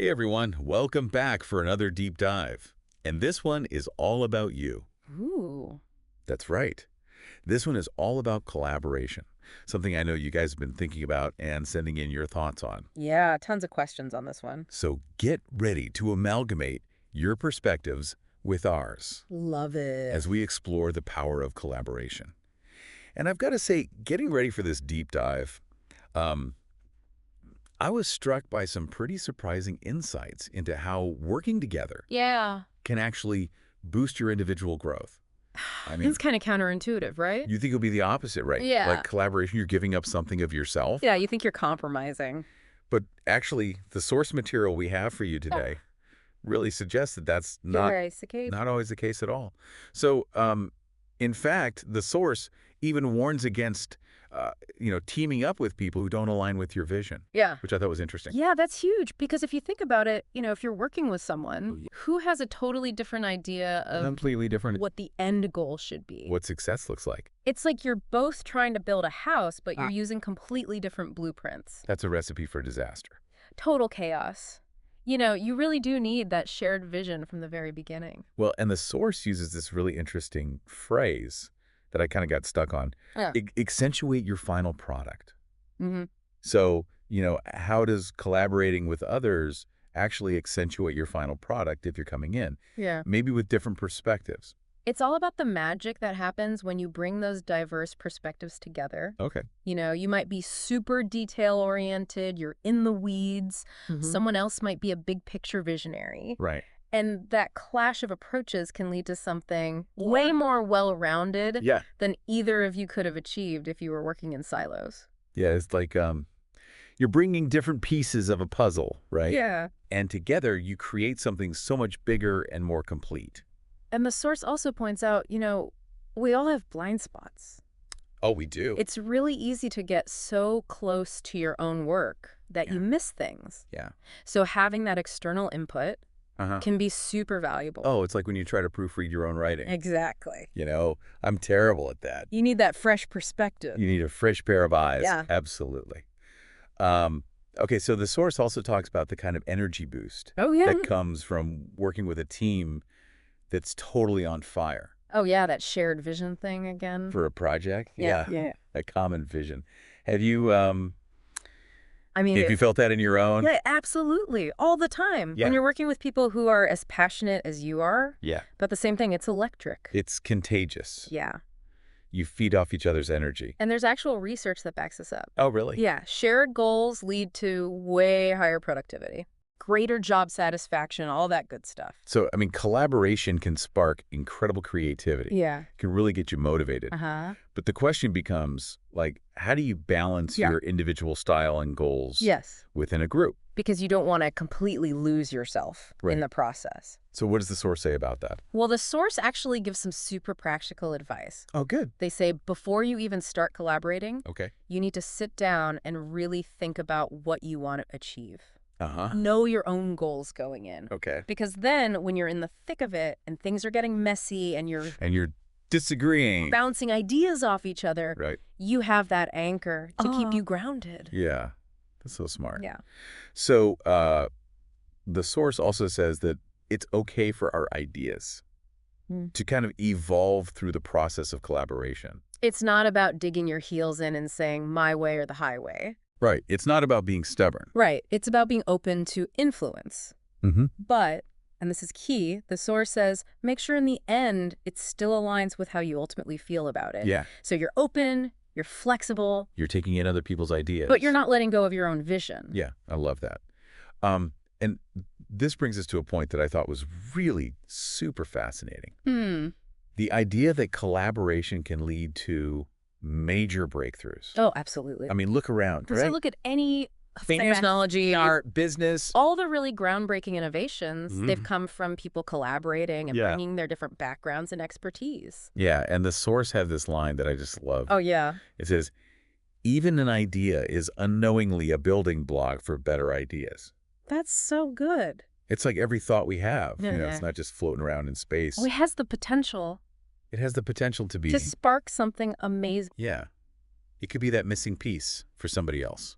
Hey everyone, welcome back for another deep dive. And this one is all about you. Ooh. That's right. This one is all about collaboration, something I know you guys have been thinking about and sending in your thoughts on. Yeah, tons of questions on this one. So get ready to amalgamate your perspectives with ours Love it. as we explore the power of collaboration. And I've got to say, getting ready for this deep dive, I was struck by some pretty surprising insights into how working together Yeah. can actually boost your individual growth. I mean, It's kind of counterintuitive, right? you think it'll be the opposite, right? Yeah. Like collaboration, you're giving up something of yourself. Yeah, you think you're compromising. But actually, the source material we have for you today really suggests that that's not always the case at all. So, in fact, the source even warns against, teaming up with people who don't align with your vision, Yeah. which I thought was interesting. Yeah, that's huge because if you think about it, if you're working with Oh, someone yeah. who has a totally different idea of Completely different. what the end goal should be. What success looks like. It's like you're both trying to build a house, but you're using completely different blueprints. That's a recipe for disaster. Total chaos. You really do need that shared vision from the very beginning. Well, and the source uses this really interesting phrase that I kind of got stuck on. Yeah. Accentuate your final product. Mm-hmm. So, how does collaborating with others actually accentuate your final product if you're coming in? Yeah. Maybe with different perspectives. It's all about the magic that happens when you bring those diverse perspectives together. Okay. You might be super detail-oriented, you're in the weeds. Someone else might be a big picture visionary. Right. And that clash of approaches can lead to something way more well-rounded than either of you could have achieved if you were working in silos. Yeah, it's like you're bringing different pieces of a puzzle, right? Yeah. And together you create something so much bigger and more complete. And the source also points out, we all have blind spots. Oh, we do. It's really easy to get so close to your own work that you miss things. Yeah. So having that external input can be super valuable. Oh, it's like when you try to proofread your own writing. Exactly. I'm terrible at that. You need that fresh perspective. You need a fresh pair of eyes. Yeah. Absolutely. Okay, so the source also talks about the kind of energy boost Oh, yeah. that comes from working with a team that's totally on fire. Oh, yeah, that shared vision thing again. For a project? Yeah. A common vision. Have you, I mean, have you felt that in your own? Yeah, absolutely. All the time. Yeah. When you're working with people who are as passionate as you are. Yeah. But the same thing, it's electric. It's contagious. Yeah. You feed off each other's energy. And there's actual research that backs this up. Oh, really? Yeah, shared goals lead to way higher productivity, greater job satisfaction, all that good stuff. So, collaboration can spark incredible creativity. Yeah. It can really get you motivated. But the question becomes, how do you balance your individual style and goals within a group? Because you don't want to completely lose yourself in the process. So what does the source say about that? Well, the source actually gives some super practical advice. Oh, good. They say before you even start collaborating, Okay. you need to sit down and really think about what you want to achieve. Uh-huh. Know your own goals going in. Okay. Because then when you're in the thick of it and things are getting messy and you're disagreeing, bouncing ideas off each other, right? You have that anchor to keep you grounded. Yeah. That's so smart. Yeah. So the source also says that it's okay for our ideas to kind of evolve through the process of collaboration. It's not about digging your heels in and saying my way or the highway. Right. It's not about being stubborn. Right. It's about being open to influence. But, and this is key, the source says, make sure in the end it still aligns with how you ultimately feel about it. Yeah. So you're open, you're flexible. You're taking in other people's ideas. But you're not letting go of your own vision. Yeah, I love that. And this brings us to a point that I thought was really super fascinating. The idea that collaboration can lead to major breakthroughs. Oh, absolutely. Look around, right? So look at any technology, art, business. All the really groundbreaking innovations, they've come from people collaborating and bringing their different backgrounds and expertise. Yeah, and the source had this line that I just love. Oh, yeah. It says, even an idea is unknowingly a building block for better ideas. That's so good. It's like every thought we have. Yeah, It's not just floating around in space. Well, it has the potential. It has the potential to be. To spark something amazing. Yeah. It could be that missing piece for somebody else.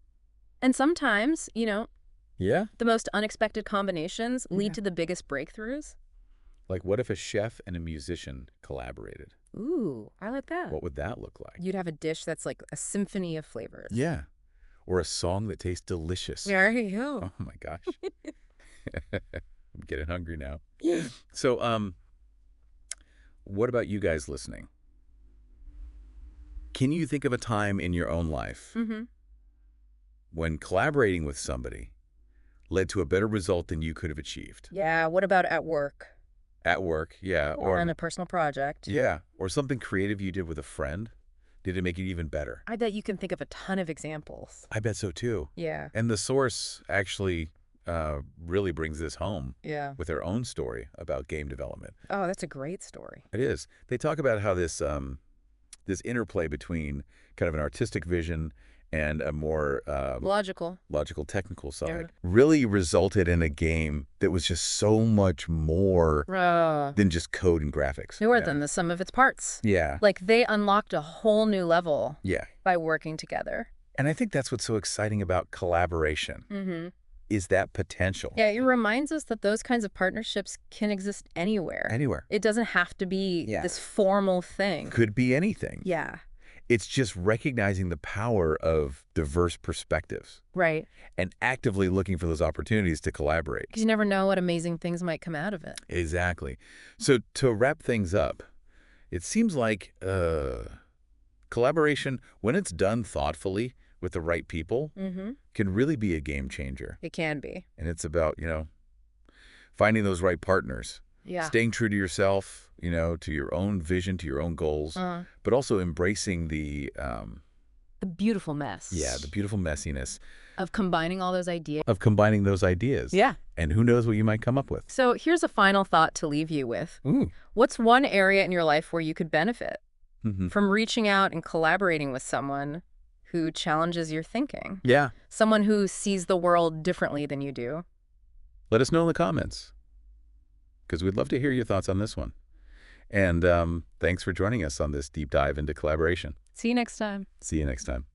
And sometimes, Yeah? The most unexpected combinations lead to the biggest breakthroughs. Like, what if a chef and a musician collaborated? Ooh, I like that. What would that look like? You'd have a dish that's like a symphony of flavors. Yeah. Or a song that tastes delicious. There you go. Oh, my gosh. I'm getting hungry now. So, what about you guys listening? Can you think of a time in your own life when collaborating with somebody led to a better result than you could have achieved? Yeah, what about at work? At work, yeah. Or on a personal project. Yeah, or something creative you did with a friend. Did it make it even better? I bet you can think of a ton of examples. I bet so too. Yeah. And the source actually really brings this home with their own story about game development. Oh, that's a great story. It is. They talk about how this interplay between kind of an artistic vision and a more logical, technical side really resulted in a game that was just so much more than just code and graphics. More than the sum of its parts. Yeah. Like they unlocked a whole new level by working together. And I think that's what's so exciting about collaboration. Is that potential. Yeah, it reminds us that those kinds of partnerships can exist anywhere. Anywhere. It doesn't have to be this formal thing. Could be anything. Yeah. It's just recognizing the power of diverse perspectives. Right. And actively looking for those opportunities to collaborate. Because you never know what amazing things might come out of it. Exactly. So to wrap things up, it seems like collaboration, when it's done thoughtfully with the right people, can really be a game changer. It can be. And it's about, finding those right partners. Yeah. Staying true to yourself, to your own vision, to your own goals, but also embracing the beautiful mess. Yeah, the beautiful messiness. Of combining all those ideas. Yeah. And who knows what you might come up with. So here's a final thought to leave you with. What's one area in your life where you could benefit from reaching out and collaborating with someone who challenges your thinking? Yeah. Someone who sees the world differently than you do. Let us know in the comments, because we'd love to hear your thoughts on this one. And thanks for joining us on this deep dive into collaboration. See you next time. See you next time.